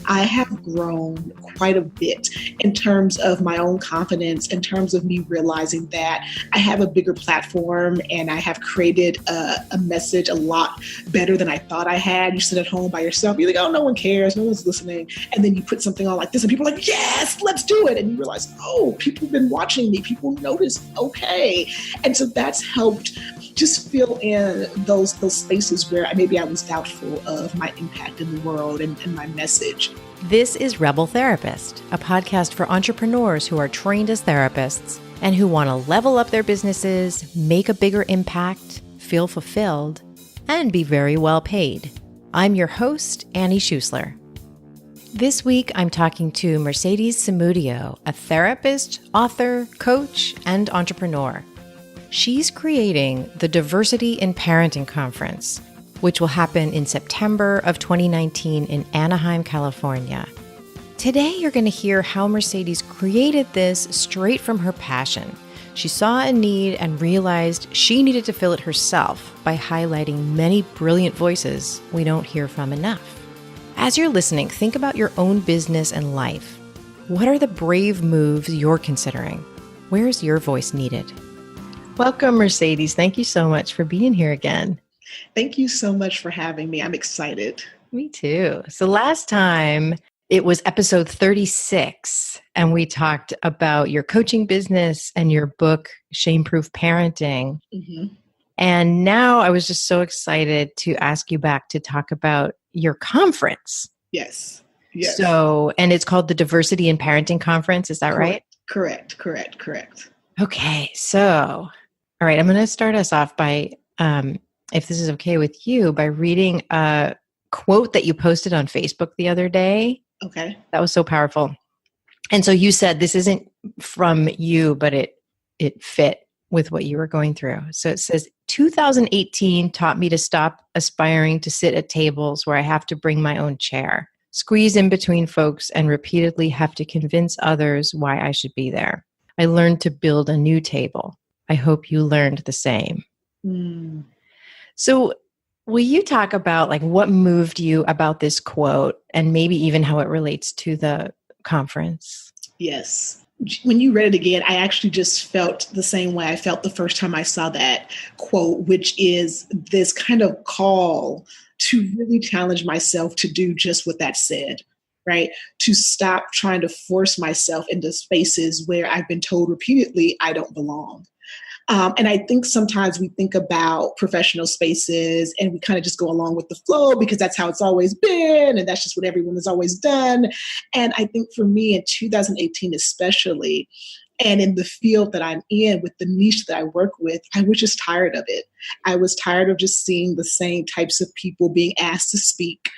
I have grown quite a bit in terms of my own confidence, in terms of me realizing that I have a bigger platform and I have created a message a lot better than I thought I had. You sit at home by yourself, you're like, oh, no one cares, no one's listening. And then you put something on like this and people are like, yes, let's do it. And you realize, oh, people have been watching me, people notice, okay. And so that's helped just fill in those spaces where maybe I was doubtful of my impact in the world and my message. This is Rebel Therapist, a podcast for entrepreneurs who are trained as therapists and who want to level up their businesses, make a bigger impact, feel fulfilled, and be very well paid. I'm your host, Annie Schusler. This week, I'm talking to Mercedes Samudio, a therapist, author, coach, and entrepreneur. She's creating the Diversity in Parenting Conference, which will happen in September of 2019 in Anaheim, California. Today, you're going to hear how Mercedes created this straight from her passion. She saw a need and realized she needed to fill it herself by highlighting many brilliant voices we don't hear from enough. As you're listening, think about your own business and life. What are the brave moves you're considering? Where is your voice needed? Welcome, Mercedes. Thank you so much for being here again. Thank you so much for having me. I'm excited. Me too. So last time it was episode 36, and we talked about your coaching business and your book, Shame-Proof Parenting. Mm-hmm. And now I was just so excited to ask you back to talk about your conference. Yes. So, and it's called the Diversity in Parenting Conference. Is that right? Correct. Okay. So, all right, I'm going to start us off by, if this is okay with you, by reading a quote that you posted on Facebook the other day. Okay. That was so powerful. And so you said this isn't from you, but it fit with what you were going through. So it says, 2018 taught me to stop aspiring to sit at tables where I have to bring my own chair, squeeze in between folks, and repeatedly have to convince others why I should be there. I learned to build a new table. I hope you learned the same. Mm. So will you talk about like what moved you about this quote and maybe even how it relates to the conference? Yes. When you read it again, I actually just felt the same way I felt the first time I saw that quote, which is this kind of call to really challenge myself to do just what that said. Right? To stop trying to force myself into spaces where I've been told repeatedly I don't belong. And I think sometimes we think about professional spaces and we kind of just go along with the flow because that's how it's always been and that's just what everyone has always done. And I think for me in 2018 especially, and in the field that I'm in with the niche that I work with, I was just tired of it. I was tired of just seeing the same types of people being asked to speak.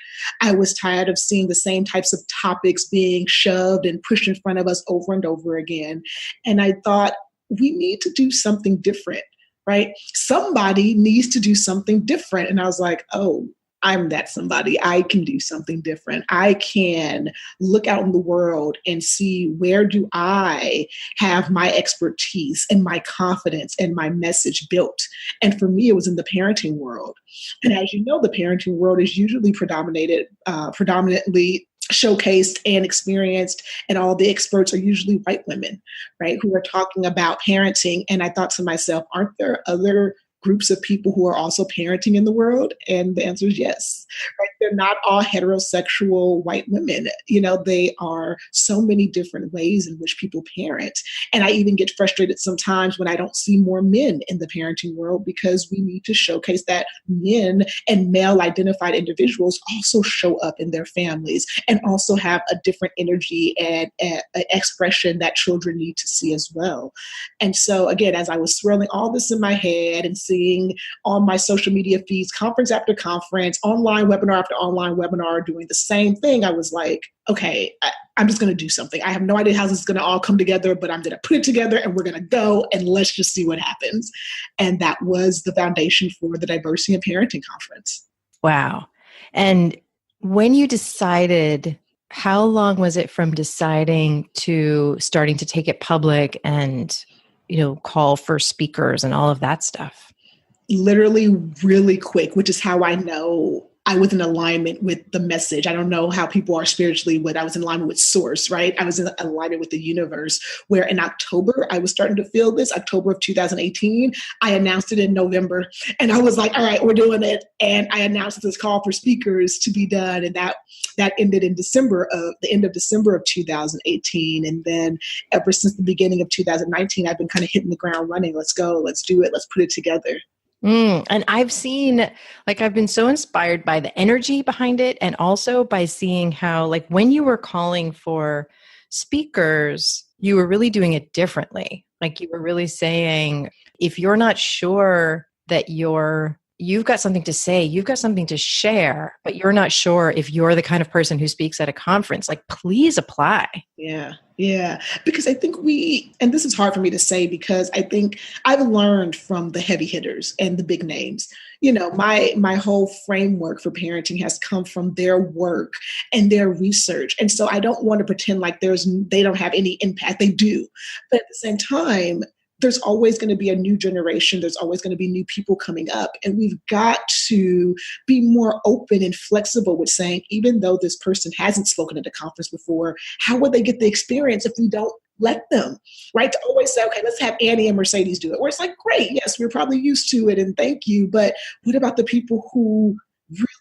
I was tired of seeing the same types of topics being shoved and pushed in front of us over and over again. And I thought, we need to do something different, right? Somebody needs to do something different. And I was like, oh, I'm that somebody. I can do something different. I can look out in the world and see where do I have my expertise and my confidence and my message built. And for me, it was in the parenting world. And as you know, the parenting world is usually predominantly showcased and experienced, and all the experts are usually white women, right, who are talking about parenting. And I thought to myself, aren't there other groups of people who are also parenting in the world? And the answer is yes, right? They're not all heterosexual white women. You know, they are so many different ways in which people parent. And I even get frustrated sometimes when I don't see more men in the parenting world because we need to showcase that men and male identified individuals also show up in their families and also have a different energy and expression that children need to see as well. And so again, as I was swirling all this in my head and seeing on my social media feeds, conference after conference, online webinar after online webinar, doing the same thing, I was like, okay, I'm just going to do something. I have no idea how this is going to all come together, but I'm going to put it together and we're going to go and let's just see what happens. And that was the foundation for the Diversity in Parenting Conference. Wow. And when you decided, how long was it from deciding to starting to take it public and, call for speakers and all of that stuff? Literally really quick, which is how I know I was in alignment with the message. I don't know how people are spiritually, but I was in alignment with source, right? I was in alignment with the universe, where in October, I was starting to feel this, October of 2018. I announced it in November, and I was like, all right, we're doing it. And I announced this call for speakers to be done. And that ended in the end of December of 2018. And then ever since the beginning of 2019, I've been kind of hitting the ground running. Let's go, let's do it, let's put it together. And I've been so inspired by the energy behind it, and also by seeing how, like, when you were calling for speakers, you were really doing it differently. Like, you were really saying, if you're not sure that you've got something to say, you've got something to share, but you're not sure if you're the kind of person who speaks at a conference, like, please apply. Yeah. Yeah. Because I think and this is hard for me to say, because I think I've learned from the heavy hitters and the big names. My whole framework for parenting has come from their work and their research. And so I don't want to pretend like they don't have any impact. They do. But at the same time, there's always going to be a new generation. There's always going to be new people coming up. And we've got to be more open and flexible with saying, even though this person hasn't spoken at a conference before, how would they get the experience if we don't let them, right? To always say, okay, let's have Annie and Mercedes do it. Where it's like, great, yes, we're probably used to it and thank you. But what about the people who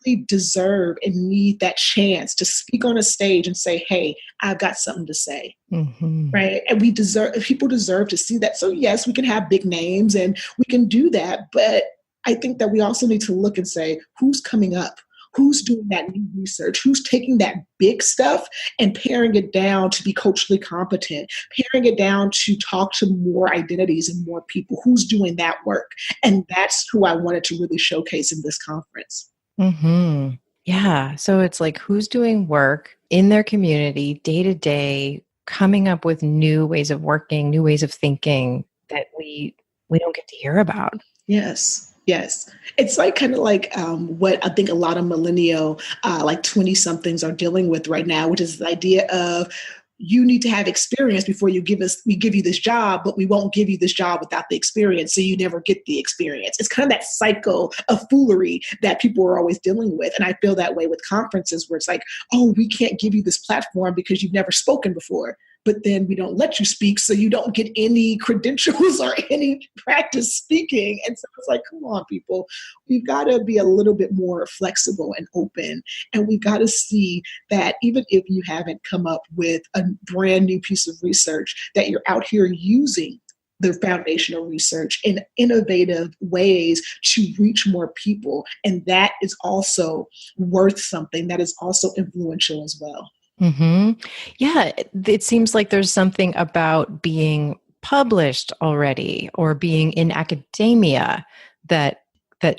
really deserve and need that chance to speak on a stage and say, hey, I've got something to say. Mm-hmm. Right. And people deserve to see that. So yes, we can have big names and we can do that. But I think that we also need to look and say, who's coming up? Who's doing that new research? Who's taking that big stuff and paring it down to be culturally competent, paring it down to talk to more identities and more people? Who's doing that work? And that's who I wanted to really showcase in this conference. Mm-hmm. Yeah. So it's like, who's doing work in their community day to day, coming up with new ways of working, new ways of thinking that we don't get to hear about. Yes. Yes. It's like kind of like what I think a lot of millennial, like 20 somethings are dealing with right now, which is the idea of, you need to have experience before we give you this job, but we won't give you this job without the experience. So you never get the experience. It's kind of that cycle of foolery that people are always dealing with. And I feel that way with conferences, where it's like, oh, we can't give you this platform because you've never spoken before. But then we don't let you speak, so you don't get any credentials or any practice speaking. And so it's like, come on, people, we've got to be a little bit more flexible and open. And we've got to see that even if you haven't come up with a brand new piece of research, that you're out here using the foundational research in innovative ways to reach more people. And that is also worth something. That is also influential as well. Mm-hmm. Yeah, it seems like there's something about being published already or being in academia that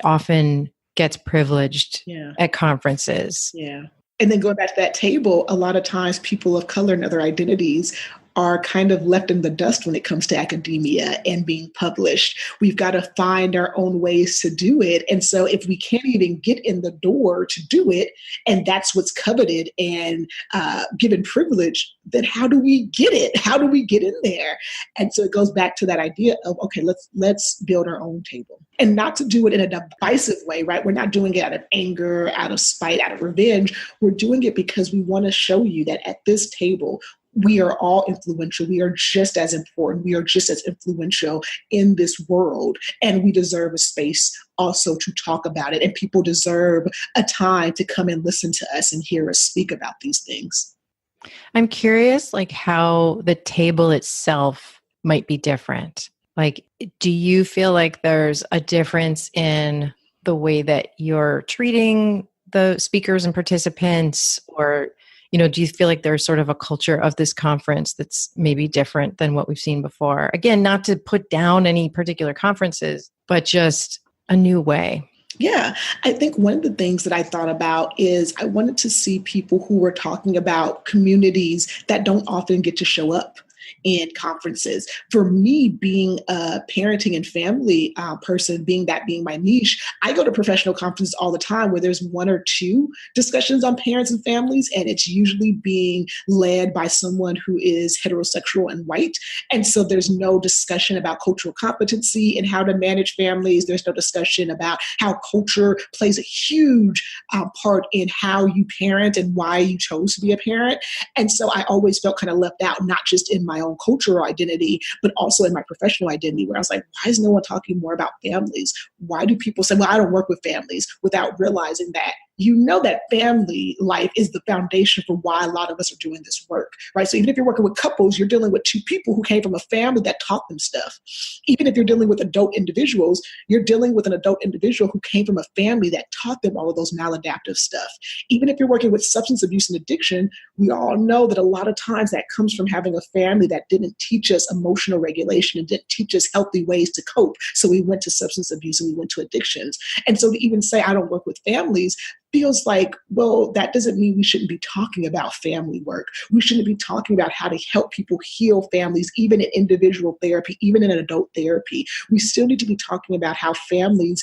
often gets privileged at conferences. Yeah. And then going back to that table, a lot of times people of color and other identities are kind of left in the dust when it comes to academia and being published. We've got to find our own ways to do it. And so if we can't even get in the door to do it, and that's what's coveted and given privilege, then how do we get it? How do we get in there? And so it goes back to that idea of, okay, let's build our own table. And not to do it in a divisive way, right? We're not doing it out of anger, out of spite, out of revenge. We're doing it because we want to show you that at this table, we are all influential. We are just as important. We are just as influential in this world. And we deserve a space also to talk about it. And people deserve a time to come and listen to us and hear us speak about these things. I'm curious, like, how the table itself might be different. Like, do you feel like there's a difference in the way that you're treating the speakers and participants, or do you feel like there's sort of a culture of this conference that's maybe different than what we've seen before? Again, not to put down any particular conferences, but just a new way. Yeah, I think one of the things that I thought about is I wanted to see people who were talking about communities that don't often get to show up. in conferences. For me, being a parenting and family person, being my niche, I go to professional conferences all the time where there's one or two discussions on parents and families, and it's usually being led by someone who is heterosexual and white. And so there's no discussion about cultural competency and how to manage families. There's no discussion about how culture plays a huge part in how you parent and why you chose to be a parent. And so I always felt kind of left out, not just in my own cultural identity, but also in my professional identity, where I was like, why is no one talking more about families? Why do people say, well, I don't work with families, without realizing that that family life is the foundation for why a lot of us are doing this work, right? So even if you're working with couples, you're dealing with two people who came from a family that taught them stuff. Even if you're dealing with adult individuals, you're dealing with an adult individual who came from a family that taught them all of those maladaptive stuff. Even if you're working with substance abuse and addiction, we all know that a lot of times that comes from having a family that didn't teach us emotional regulation and didn't teach us healthy ways to cope. So we went to substance abuse and we went to addictions. And so to even say, I don't work with families, feels like, well, that doesn't mean we shouldn't be talking about family work. We shouldn't be talking about how to help people heal families, even in individual therapy, even in adult therapy. We still need to be talking about how families,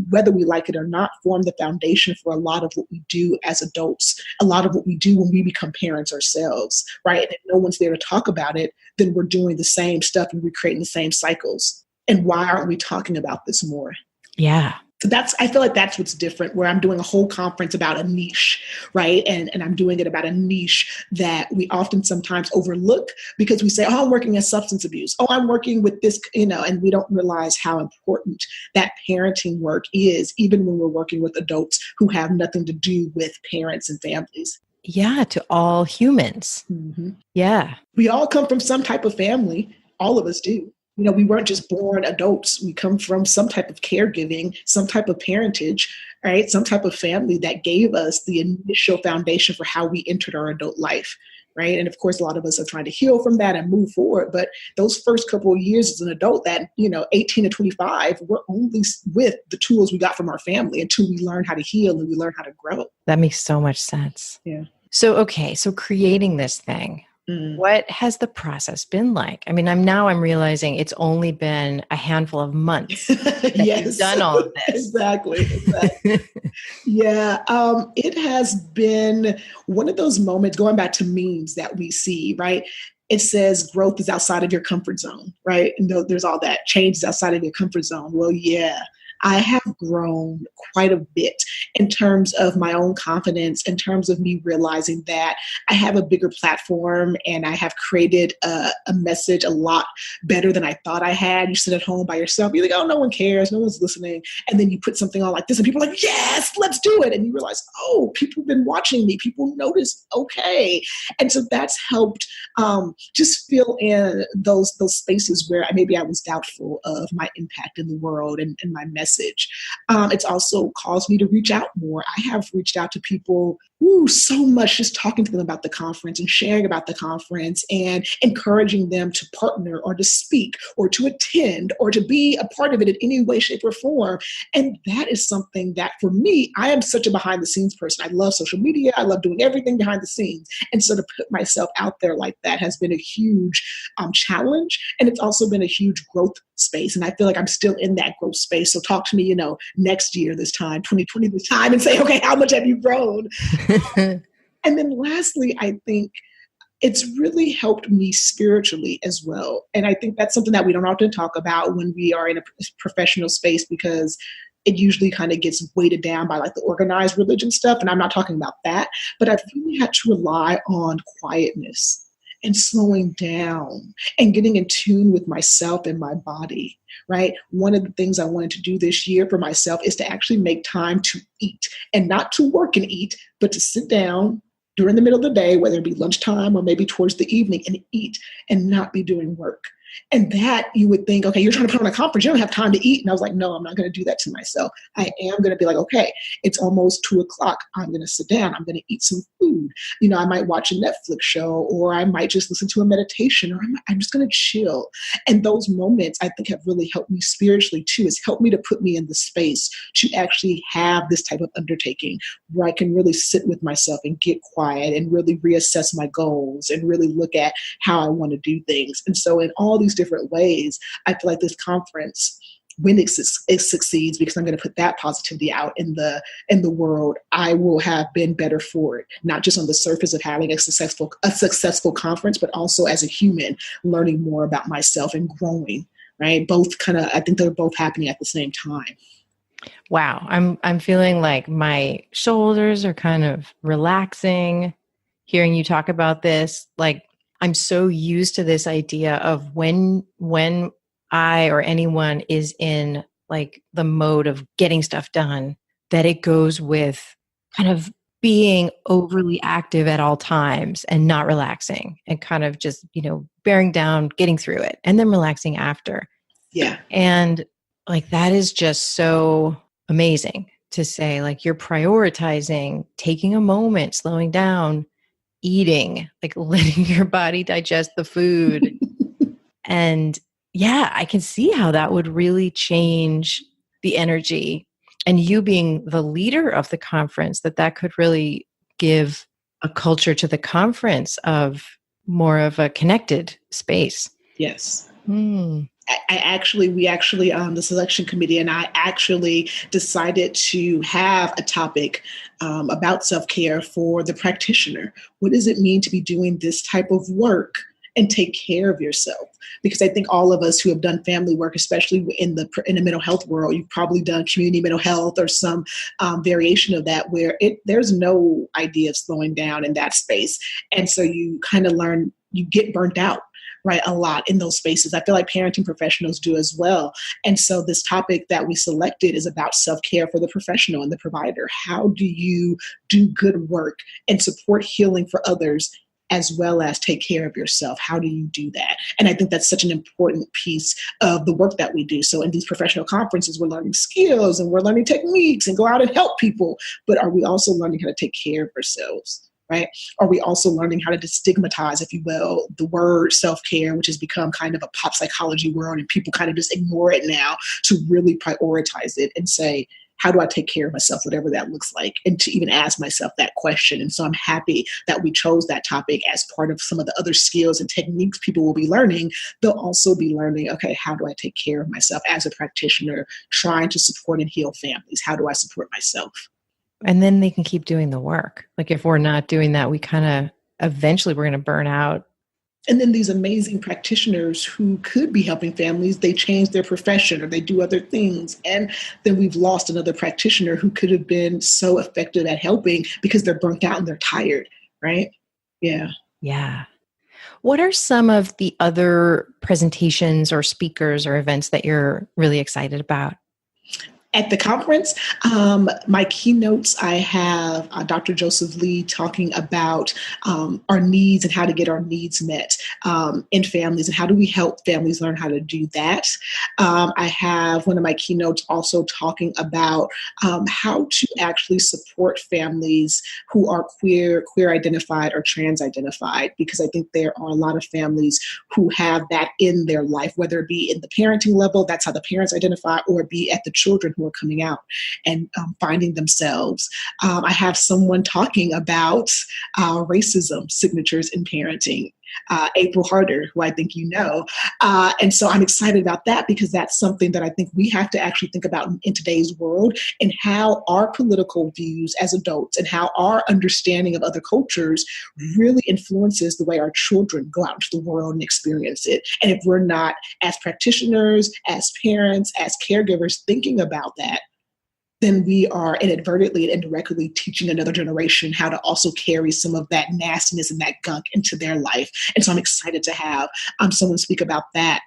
whether we like it or not, form the foundation for a lot of what we do as adults, a lot of what we do when we become parents ourselves, right? And if no one's there to talk about it, then we're doing the same stuff and we're creating the same cycles. And why aren't we talking about this more? Yeah. So I feel like that's what's different, where I'm doing a whole conference about a niche, right? And I'm doing it about a niche that we often sometimes overlook because we say, oh, I'm working in substance abuse. Oh, I'm working with this, and we don't realize how important that parenting work is, even when we're working with adults who have nothing to do with parents and families. Yeah, to all humans. Mm-hmm. Yeah. We all come from some type of family. All of us do. We weren't just born adults. We come from some type of caregiving, some type of parentage, right? Some type of family that gave us the initial foundation for how we entered our adult life, right? And of course, a lot of us are trying to heal from that and move forward. But those first couple of years as an adult, that, 18 to 25, we're only with the tools we got from our family until we learn how to heal and we learn how to grow. That makes so much sense. Yeah. So creating this thing, what has the process been like? I mean, I'm realizing it's only been a handful of months that you've done all of this. Exactly. Yeah. It has been one of those moments, going back to memes that we see, right? It says growth is outside of your comfort zone, right? And there's all that change is outside of your comfort zone. Well, yeah. I have grown quite a bit in terms of my own confidence, in terms of me realizing that I have a bigger platform and I have created a message a lot better than I thought I had. You sit at home by yourself, you're like, oh, no one cares, no one's listening. And then you put something on like this and people are like, yes, let's do it. And you realize, oh, people have been watching me. People notice, okay. And so that's helped just fill in those spaces where maybe I was doubtful of my impact in the world and my message. It's also caused me to reach out more. I have reached out to people so much, just talking to them about the conference and sharing about the conference and encouraging them to partner or to speak or to attend or to be a part of it in any way, shape, or form. And that is something that for me, I am such a behind the scenes person. I love social media. I love doing everything behind the scenes. And so to put myself out there like that has been a huge challenge. And it's also been a huge growth space. And I feel like I'm still in that growth space. So talk to me, next year, this time, 2020, this time, and say, okay, how much have you grown? And then lastly, I think it's really helped me spiritually as well. And I think that's something that we don't often talk about when we are in a professional space, because it usually kind of gets weighted down by like the organized religion stuff. And I'm not talking about that, but I've really had to rely on quietness and slowing down and getting in tune with myself and my body, right? One of the things I wanted to do this year for myself is to actually make time to eat, and not to work and eat, but to sit down during the middle of the day, whether it be lunchtime or maybe towards the evening, and eat and not be doing work. And that you would think, okay, you're trying to put on a conference, you don't have time to eat. And I was like, no, I'm not going to do that to myself. I am going to be like, okay, it's almost 2:00. I'm going to sit down. I'm going to eat some food. I might watch a Netflix show, or I might just listen to a meditation, or I'm just going to chill. And those moments I think have really helped me spiritually too. It's helped me to put me in the space to actually have this type of undertaking where I can really sit with myself and get quiet and really reassess my goals and really look at how I want to do things. And so in all these different ways, I feel like this conference, when it succeeds, because I'm going to put that positivity out in the world, I will have been better for it, not just on the surface of having a successful conference, but also as a human, learning more about myself and growing, right? Both I think they're both happening at the same time. Wow. I'm feeling like my shoulders are kind of relaxing hearing you talk about this. Like, I'm so used to this idea of when I or anyone is in like the mode of getting stuff done, that it goes with kind of being overly active at all times and not relaxing and kind of just, bearing down, getting through it and then relaxing after. Yeah. And like, that is just so amazing to say, like, you're prioritizing, taking a moment, slowing down, eating, like letting your body digest the food. And yeah, I can see how that would really change the energy. And you being the leader of the conference, that could really give a culture to the conference of more of a connected space. Yes. We actually, the selection committee and I actually decided to have a topic about self-care for the practitioner. What does it mean to be doing this type of work and take care of yourself? Because I think all of us who have done family work, especially in the mental health world, you've probably done community mental health or some variation of that, where there's no idea of slowing down in that space. And so you kind of learn, you get burnt out, right, a lot in those spaces. I feel like parenting professionals do as well. And so this topic that we selected is about self-care for the professional and the provider. How do you do good work and support healing for others, as well as take care of yourself? How do you do that? And I think that's such an important piece of the work that we do. So in these professional conferences, we're learning skills and we're learning techniques and go out and help people. But are we also learning how to take care of ourselves? Right? Are we also learning how to destigmatize, if you will, the word self-care, which has become kind of a pop psychology word, and people kind of just ignore it now, to really prioritize it and say, how do I take care of myself, whatever that looks like, and to even ask myself that question. And so I'm happy that we chose that topic as part of some of the other skills and techniques people will be learning. They'll also be learning, okay, how do I take care of myself as a practitioner trying to support and heal families? How do I support myself? And then they can keep doing the work. Like, if we're not doing that, we kind of eventually we're going to burn out. And then these amazing practitioners who could be helping families, they change their profession or they do other things. And then we've lost another practitioner who could have been so effective at helping because they're burnt out and they're tired, right? Yeah. Yeah. What are some of the other presentations or speakers or events that you're really excited about? At the conference, my keynotes, I have Dr. Joseph Lee talking about our needs and how to get our needs met in families, and how do we help families learn how to do that. I have one of my keynotes also talking about how to actually support families who are queer identified or trans identified, because I think there are a lot of families who have that in their life, whether it be in the parenting level, that's how the parents identify, or be at the children who are coming out and finding themselves. I have someone talking about racism signatures in parenting, April Harder, who I think you know. And so I'm excited about that, because that's something that I think we have to actually think about in today's world, and how our political views as adults and how our understanding of other cultures really influences the way our children go out into the world and experience it. And if we're not, as practitioners, as parents, as caregivers, thinking about that, then we are inadvertently and indirectly teaching another generation how to also carry some of that nastiness and that gunk into their life. And so I'm excited to have someone speak about that.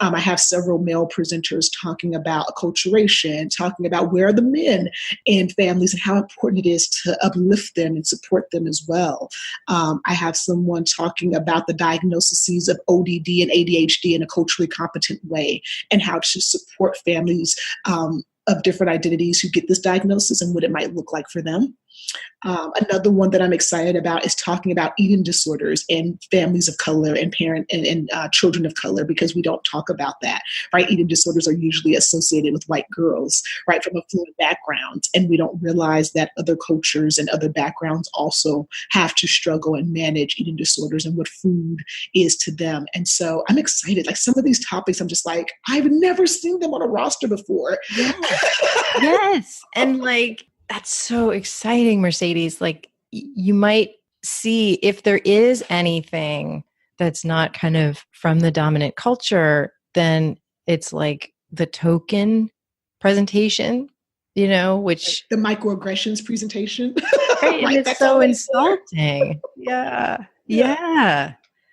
I have several male presenters talking about acculturation, talking about where are the men in families and how important it is to uplift them and support them as well. I have someone talking about the diagnoses of ODD and ADHD in a culturally competent way and how to support families of different identities who get this diagnosis and what it might look like for them. Another one that I'm excited about is talking about eating disorders in families of color and children of color, because we don't talk about that, right? Eating disorders are usually associated with white girls, right, from affluent backgrounds, and we don't realize that other cultures and other backgrounds also have to struggle and manage eating disorders and what food is to them. And so I'm excited. Like some of these topics, I'm just like, I've never seen them on a roster before. Yes. And like, that's so exciting, Mercedes. Like you might see if there is anything that's not kind of from the dominant culture, then it's like the token presentation, which the microaggressions presentation. Right? And it's so insulting. Yeah.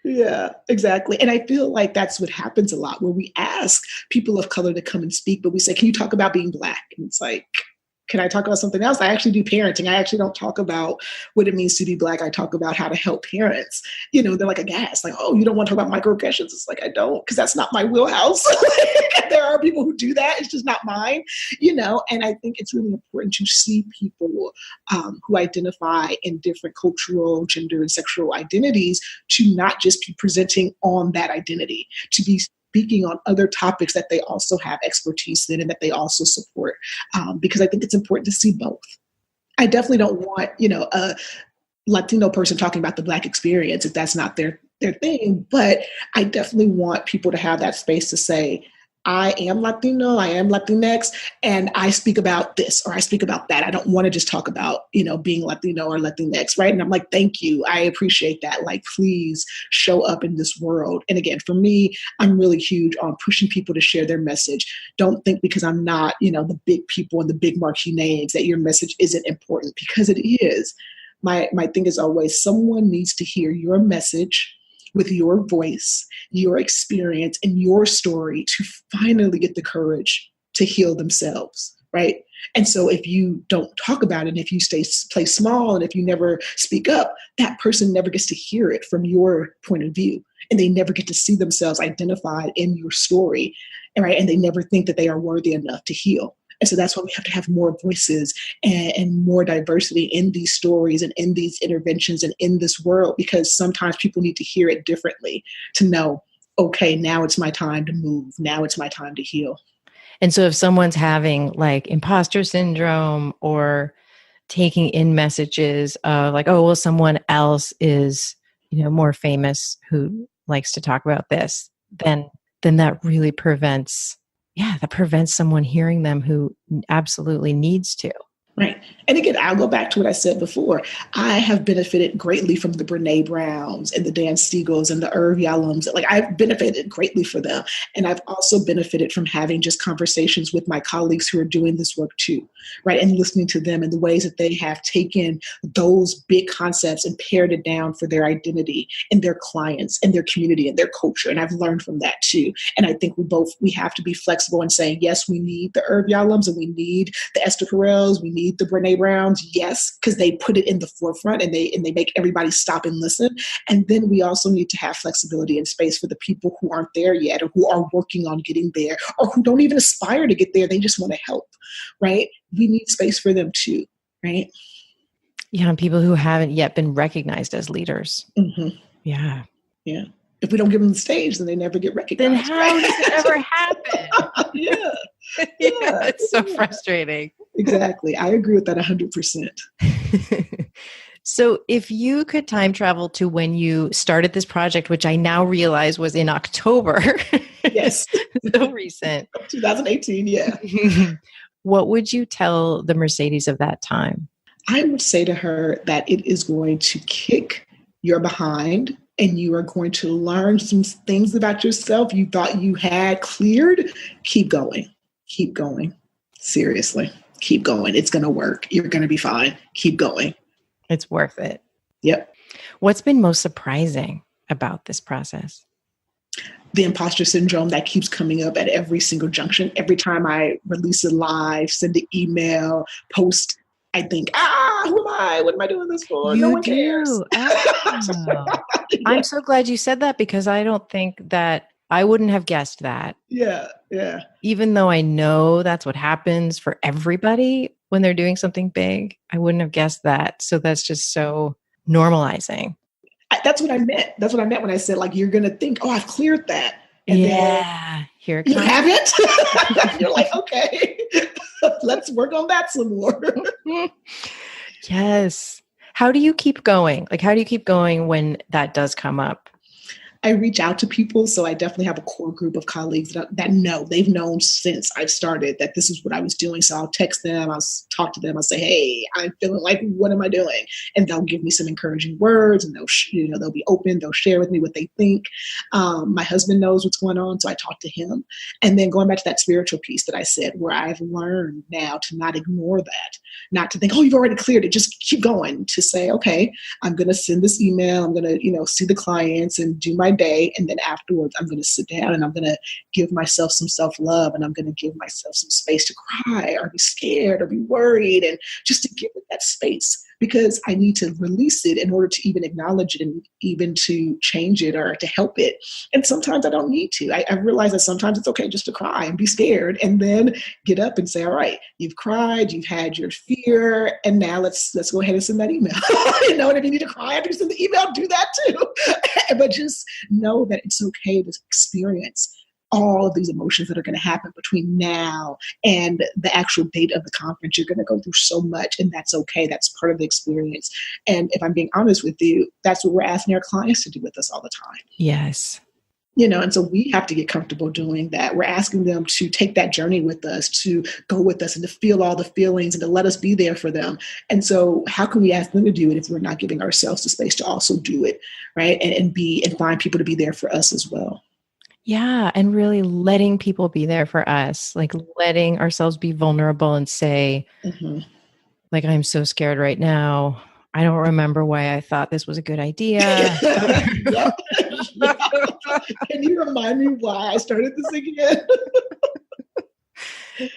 Yeah, exactly. And I feel like that's what happens a lot where we ask people of color to come and speak, but we say, can you talk about being Black? And it's like, can I talk about something else? I actually do parenting. I actually don't talk about what it means to be Black. I talk about how to help parents. They're like aghast, like, oh, you don't want to talk about microaggressions. It's like, I don't, because that's not my wheelhouse. There are people who do that. It's just not mine, and I think it's really important to see people who identify in different cultural, gender, and sexual identities to not just be presenting on that identity, to be speaking on other topics that they also have expertise in and that they also support, because I think it's important to see both. I definitely don't want, a Latino person talking about the Black experience if that's not their thing, but I definitely want people to have that space to say, I am Latino, I am Latinx, and I speak about this or I speak about that. I don't want to just talk about, being Latino or Latinx, right? And I'm like, thank you. I appreciate that. Like, please show up in this world. And again, for me, I'm really huge on pushing people to share their message. Don't think because I'm not, the big people and the big marquee names that your message isn't important, because it is. My thing is always someone needs to hear your message with your voice, your experience, and your story to finally get the courage to heal themselves, right? And so if you don't talk about it, and if you play small, and if you never speak up, that person never gets to hear it from your point of view. And they never get to see themselves identified in your story, right? And they never think that they are worthy enough to heal. And so that's why we have to have more voices and more diversity in these stories and in these interventions and in this world, because sometimes people need to hear it differently to know, okay, now it's my time to move. Now it's my time to heal. And so if someone's having like imposter syndrome or taking in messages of like, oh, well, someone else is, more famous who likes to talk about this, then that really prevents someone hearing them who absolutely needs to. Right. And again, I'll go back to what I said before. I have benefited greatly from the Brene Browns and the Dan Siegels and the Irv Yalom's. Like, I've benefited greatly for them. And I've also benefited from having just conversations with my colleagues who are doing this work too, right? And listening to them and the ways that they have taken those big concepts and pared it down for their identity and their clients and their community and their culture. And I've learned from that too. And I think we have to be flexible in saying, yes, we need the Irv Yalom's and we need the Esther Perels, we need the Brene Browns, yes, because they put it in the forefront and they make everybody stop and listen. And then we also need to have flexibility and space for the people who aren't there yet, or who are working on getting there, or who don't even aspire to get there. They just want to help, right? We need space for them too, right? Yeah, people who haven't yet been recognized as leaders. Mm-hmm. Yeah. Yeah. If we don't give them the stage, then they never get recognized. Then how does it ever happen? Yeah. Yeah, it's so frustrating. Exactly. I agree with that 100%. So if you could time travel to when you started this project, which I now realize was in October. Yes. So recent. 2018, yeah. What would you tell the Mercedes of that time? I would say to her that it is going to kick your behind, and you are going to learn some things about yourself you thought you had cleared. Keep going. Keep going. Seriously. keep going. It's going to work. You're going to be fine. Keep going. It's worth it. Yep. What's been most surprising about this process? The imposter syndrome that keeps coming up at every single junction. Every time I release a live, send an email, post, I think, who am I? What am I doing this for? No one cares. Oh. I'm so glad you said that, because I don't think that I wouldn't have guessed that. Yeah. Even though I know that's what happens for everybody when they're doing something big, I wouldn't have guessed that. So that's just so normalizing. That's what I meant. That's what I meant when I said, like, you're going to think, oh, I've cleared that. And then here it comes. You haven't? You're like, okay, let's work on that some more. Yes. How do you keep going? Like, how do you keep going when that does come up? I reach out to people. So I definitely have a core group of colleagues that know, they've known since I've started that this is what I was doing. So I'll text them, I'll talk to them, I'll say, hey, I'm feeling like, what am I doing? And they'll give me some encouraging words, and they'll be open. They'll share with me what they think. My husband knows what's going on, so I talk to him. And then going back to that spiritual piece that I said, where I've learned now to not ignore that, not to think, oh, you've already cleared it, just keep going, to say, okay, I'm going to send this email. I'm going to, see the clients and do my day. And then afterwards, I'm going to sit down and I'm going to give myself some self-love, and I'm going to give myself some space to cry or be scared or be worried, and just to give it that space, because I need to release it in order to even acknowledge it and even to change it or to help it. And sometimes I don't need to. I realize that sometimes it's okay just to cry and be scared, and then get up and say, all right, you've cried, you've had your fear, and now let's go ahead and send that email. And if you need to cry after you send the email, do that too. But just know that it's okay to experience all of these emotions that are going to happen between now and the actual date of the conference. You're going to go through so much, and that's okay. That's part of the experience. And if I'm being honest with you, that's what we're asking our clients to do with us all the time. Yes. And so we have to get comfortable doing that. We're asking them to take that journey with us, to go with us, and to feel all the feelings, and to let us be there for them. And so how can we ask them to do it if we're not giving ourselves the space to also do it, right? And find people to be there for us as well. Yeah. And really letting people be there for us, like letting ourselves be vulnerable and say, like, I'm so scared right now. I don't remember why I thought this was a good idea. Yep. Can you remind me why I started this again?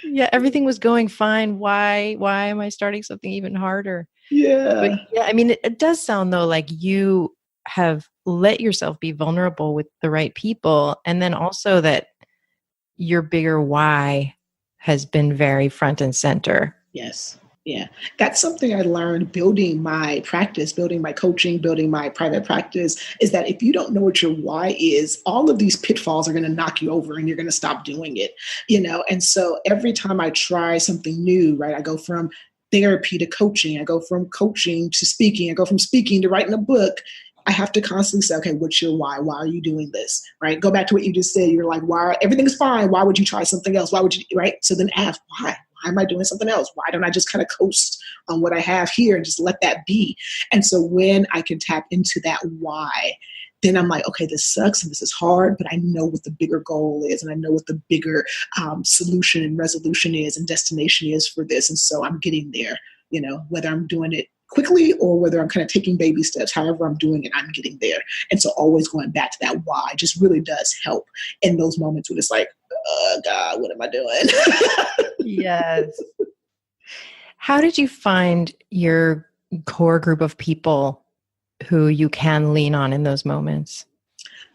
Yeah, everything was going fine. Why am I starting something even harder? Yeah. But yeah, I mean, it does sound though like you have let yourself be vulnerable with the right people, and then also that your bigger why has been very front and center. Yes. Yeah. That's something I learned building my practice, building my coaching, building my private practice, is that if you don't know what your why is, all of these pitfalls are going to knock you over and you're going to stop doing it, And so every time I try something new, right, I go from therapy to coaching, I go from coaching to speaking, I go from speaking to writing a book. I have to constantly say, okay, what's your why? Why are you doing this? Right? Go back to what you just said. You're like, why? Everything's fine. Why would you try something else? Why would you, right? So then ask, why? Why am I doing something else? Why don't I just kind of coast on what I have here and just let that be? And so when I can tap into that why, then I'm like, okay, this sucks and this is hard, but I know what the bigger goal is, and I know what the bigger solution and resolution is and destination is for this. And so I'm getting there, whether I'm doing it quickly or whether I'm kind of taking baby steps, however I'm doing it, I'm getting there. And so always going back to that why just really does help in those moments when it's like, oh God, what am I doing? Yes. How did you find your core group of people who you can lean on in those moments?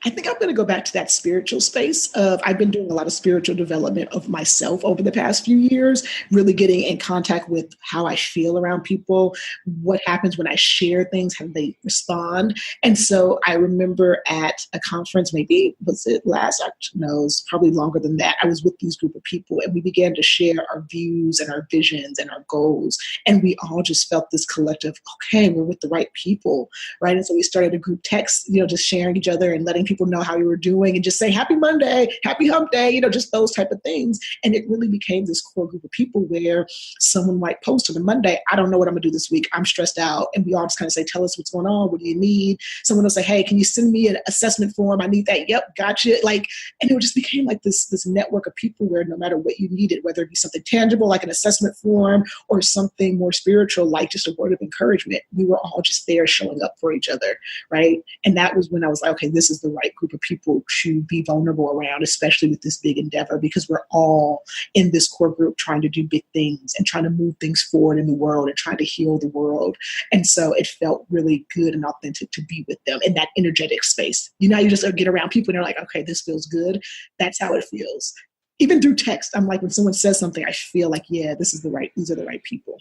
I think I'm going to go back to that spiritual space of, I've been doing a lot of spiritual development of myself over the past few years, really getting in contact with how I feel around people, what happens when I share things, how they respond. And so I remember at a conference, maybe was it last, no, it was probably longer than that. I was with these group of people and we began to share our views and our visions and our goals. And we all just felt this collective, okay, we're with the right people, right? And so we started a group text, just sharing each other and letting people know how you were doing and just say, happy Monday, happy hump day, just those type of things. And it really became this core group of people where someone might post on a Monday, I don't know what I'm gonna do this week. I'm stressed out. And we all just kind of say, tell us what's going on. What do you need? Someone will say, hey, can you send me an assessment form? I need that. Yep. Gotcha. And it just became like this network of people where no matter what you needed, whether it be something tangible, like an assessment form, or something more spiritual, like just a word of encouragement, we were all just there showing up for each other. Right. And that was when I was like, okay, this is the right group of people to be vulnerable around, especially with this big endeavor, because we're all in this core group trying to do big things and trying to move things forward in the world and trying to heal the world. And so it felt really good and authentic to be with them in that energetic space. You just get around people and they're like, okay, this feels good. That's how it feels. Even through text, I'm like, when someone says something, I feel like, yeah, these are the right people.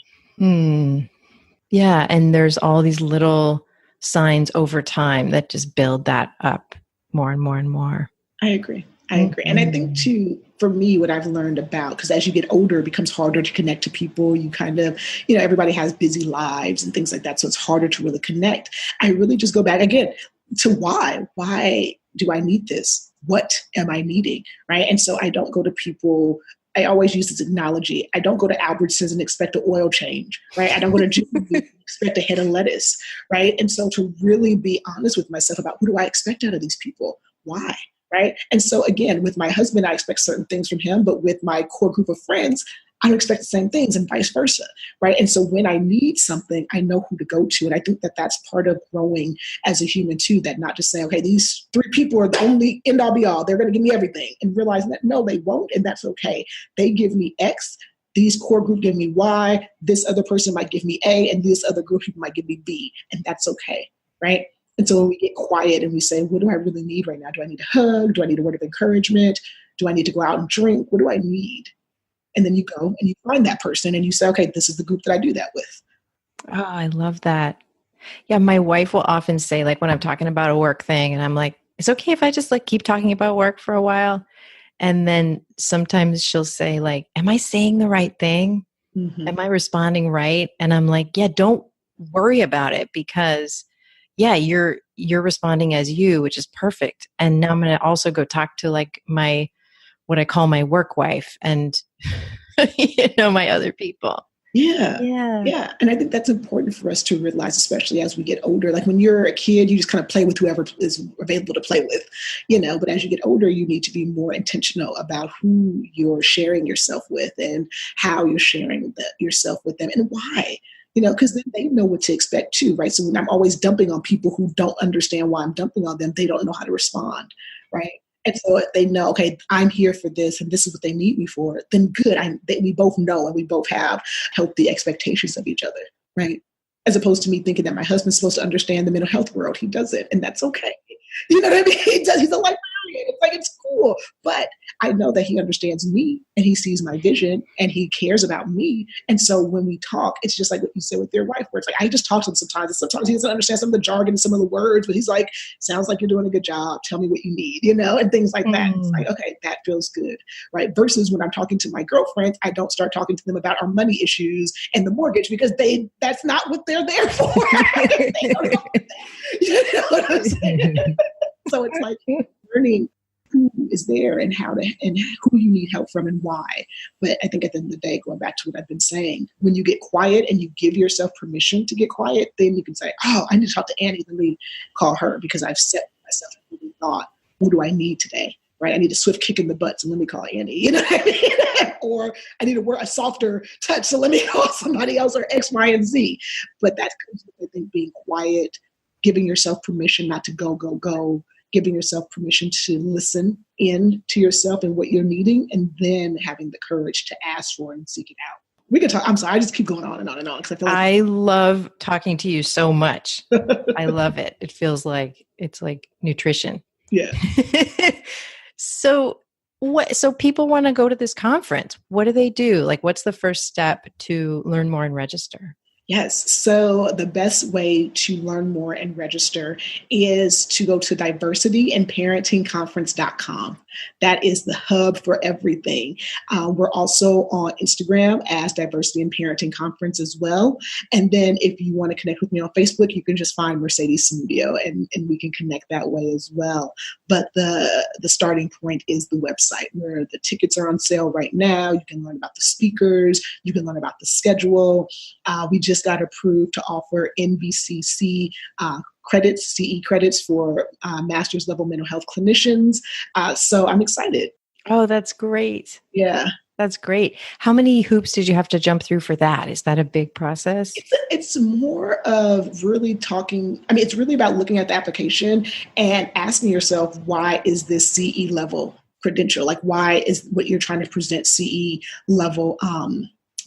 Yeah. And there's all these little signs over time that just build that up more and more and more. I agree. And I think too, for me, what I've learned about, because as you get older, it becomes harder to connect to people. You kind of, everybody has busy lives and things like that. So it's harder to really connect. I really just go back again to why. Why do I need this? What am I needing? Right. And so I don't go to people. I always use this analogy. I don't go to Albertsons and expect an oil change, right? I don't go to Jimmy and expect a head of lettuce, right? And so to really be honest with myself about, who do I expect out of these people? Why? Right. And so again, with my husband, I expect certain things from him, but with my core group of friends, I don't expect the same things and vice versa. Right. And so when I need something, I know who to go to. And I think that that's part of growing as a human too, that not just saying, okay, these 3 people are the only end all be all. They're going to give me everything, and realizing that no, they won't. And that's okay. They give me X. These core group give me Y. This other person might give me A, and this other group people might give me B. And that's okay. Right. And so when we get quiet and we say, what do I really need right now? Do I need a hug? Do I need a word of encouragement? Do I need to go out and drink? What do I need? And then you go and you find that person and you say, okay, this is the group that I do that with. Oh, I love that. Yeah. My wife will often say, like, when I'm talking about a work thing and I'm like, it's okay if I just keep talking about work for a while. And then sometimes she'll say, like, am I saying the right thing? Mm-hmm. Am I responding right? And I'm like, yeah, don't worry about it, because yeah, you're responding as you, which is perfect. And now I'm going to also go talk to what I call my work wife and, my other people. Yeah. And I think that's important for us to realize, especially as we get older. Like when you're a kid, you just kind of play with whoever is available to play with, but as you get older, you need to be more intentional about who you're sharing yourself with and how you're sharing yourself with them and why. Because then they know what to expect too, right? So when I'm always dumping on people who don't understand why I'm dumping on them, they don't know how to respond, right? And so if they know, okay, I'm here for this and this is what they need me for, then good. We both know and we both have healthy expectations of each other, right? As opposed to me thinking that my husband's supposed to understand the mental health world. He doesn't, and that's okay. You know what I mean? He does. He's a librarian. It's like, it's cool. But I know that he understands me and he sees my vision and he cares about me. And so when we talk, it's just like what you said with your wife, where it's like, I just talk to him sometimes. And sometimes he doesn't understand some of the jargon and some of the words, but he's like, sounds like you're doing a good job. Tell me what you need, and things like that. It's like, okay, that feels good, right? Versus when I'm talking to my girlfriends, I don't start talking to them about our money issues and the mortgage, because that's not what they're there for. They don't know that. You know what I'm saying? So it's like learning who is there and and who you need help from and why. But I think at the end of the day, going back to what I've been saying, when you get quiet and you give yourself permission to get quiet, then you can say, oh, I need to talk to Annie. Let me call her, because I've set myself a really thought. What do I need today? Right? I need a swift kick in the butt, so let me call Annie. You know what I mean? Or I need a softer touch, so let me call somebody else, or X, Y, and Z. But that comes with, I think, being quiet, giving yourself permission not to go, giving yourself permission to listen in to yourself and what you're needing, and then having the courage to ask for and seek it out. We could talk. I'm sorry. I just keep going on and on and on, because I feel like I love talking to you so much. I love it. It feels like it's like nutrition. Yeah. So people want to go to this conference. What do they do? Like, what's the first step to learn more and register? Yes. So the best way to learn more and register is to go to diversityandparentingconference.com. That is the hub for everything. We're also on Instagram as Diversity in Parenting Conference as well. And then if you want to connect with me on Facebook, you can just find Mercedes Samudio, and we can connect that way as well. But the starting point is the website, where the tickets are on sale right now. You can learn about the speakers. You can learn about the schedule. We just got approved to offer NVCC credits, CE credits for master's level mental health clinicians. So I'm excited. Oh, that's great. Yeah. That's great. How many hoops did you have to jump through for that? Is that a big process? It's more of really talking. I mean, it's really about looking at the application and asking yourself, why is this CE level credential? Like, why is what you're trying to present CE level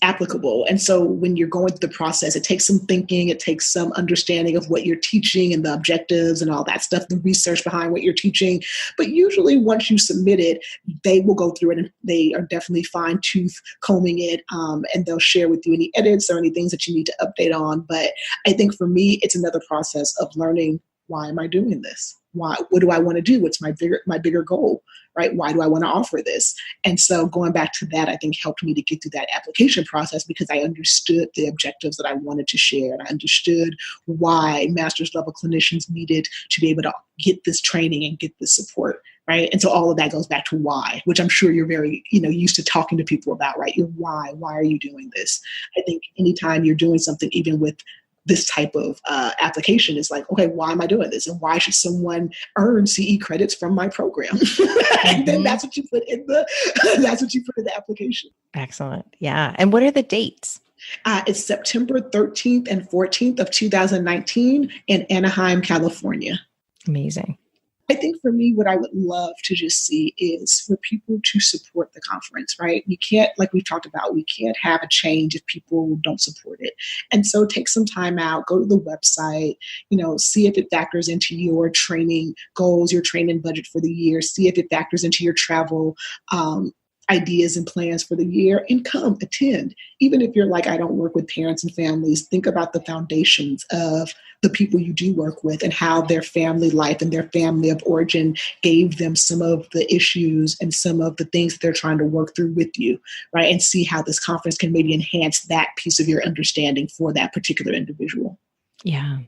applicable? And so when you're going through the process, it takes some thinking, it takes some understanding of what you're teaching and the objectives and all that stuff, the research behind what you're teaching. But usually once you submit it, they will go through it, and they are definitely fine-tooth combing it, and they'll share with you any edits or any things that you need to update on. But I think for me, it's another process of learning, why am I doing this? Why? What do I want to do? What's my bigger goal, right? Why do I want to offer this? And so going back to that, I think helped me to get through that application process, because I understood the objectives that I wanted to share, and I understood why master's level clinicians needed to be able to get this training and get this support, right? And so all of that goes back to why, which I'm sure you're very, used to talking to people about, right? Your why are you doing this? I think anytime you're doing something, even with this type of application, is like, okay, why am I doing this? And why should someone earn CE credits from my program? And then that's what you put in the application. Excellent. Yeah. And what are the dates? It's September 13th and 14th of 2019 in Anaheim, California. Amazing. I think for me, what I would love to just see is for people to support the conference, right? We can't, like we've talked about, we can't have a change if people don't support it. And so take some time out, go to the website, see if it factors into your training goals, your training budget for the year, see if it factors into your travel ideas and plans for the year, and come attend. Even if you're like, I don't work with parents and families, think about the foundations of the people you do work with and how their family life and their family of origin gave them some of the issues and some of the things that they're trying to work through with you, right? And see how this conference can maybe enhance that piece of your understanding for that particular individual. Yeah.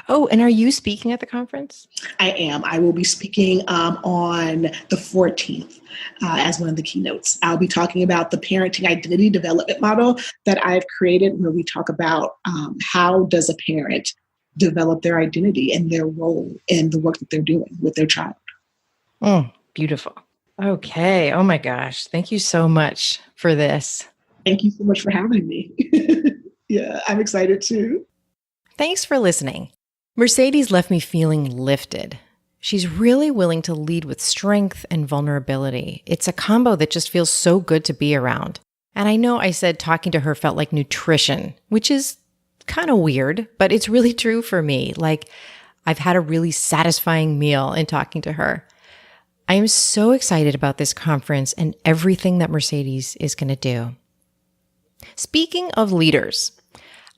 Oh, and are you speaking at the conference? I am. I will be speaking on the 14th as one of the keynotes. I'll be talking about the parenting identity development model that I've created, where we talk about how does a parent develop their identity and their role in the work that they're doing with their child. Oh, beautiful. Okay. Oh my gosh. Thank you so much for this. Thank you so much for having me. Yeah, I'm excited too. Thanks for listening. Mercedes left me feeling lifted. She's really willing to lead with strength and vulnerability. It's a combo that just feels so good to be around. And I know I said talking to her felt like nutrition, which is kind of weird, but it's really true for me. Like, I've had a really satisfying meal in talking to her. I am so excited about this conference and everything that Mercedes is going to do. Speaking of leaders,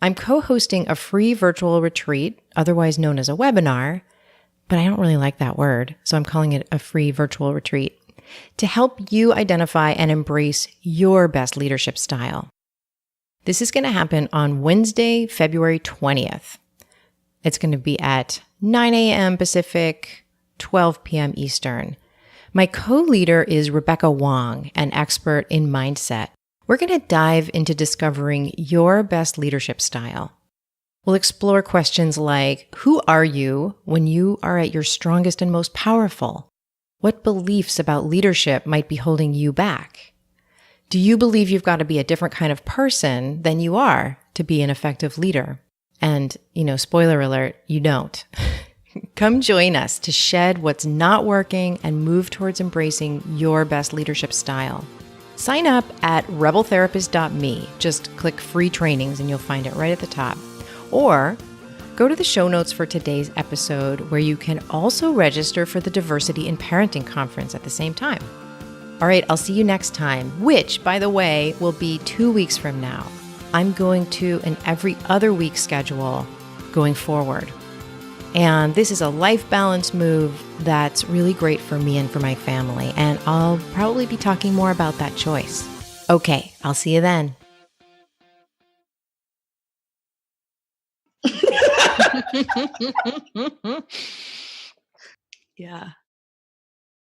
I'm co-hosting a free virtual retreat, otherwise known as a webinar, but I don't really like that word, so I'm calling it a free virtual retreat, to help you identify and embrace your best leadership style. This is going to happen on Wednesday, February 20th. It's going to be at 9 a.m. Pacific, 12 p.m. Eastern. My co-leader is Rebecca Wong, an expert in mindset. We're going to dive into discovering your best leadership style. We'll explore questions like, who are you when you are at your strongest and most powerful? What beliefs about leadership might be holding you back? Do you believe you've got to be a different kind of person than you are to be an effective leader? And, spoiler alert, you don't. Come join us to shed what's not working and move towards embracing your best leadership style. Sign up at rebeltherapist.me. Just click free trainings and you'll find it right at the top. Or go to the show notes for today's episode, where you can also register for the Diversity in Parenting Conference at the same time. All right, I'll see you next time, which, by the way, will be 2 weeks from now. I'm going to an every other week schedule going forward. And this is a life balance move that's really great for me and for my family. And I'll probably be talking more about that choice. Okay, I'll see you then. Yeah.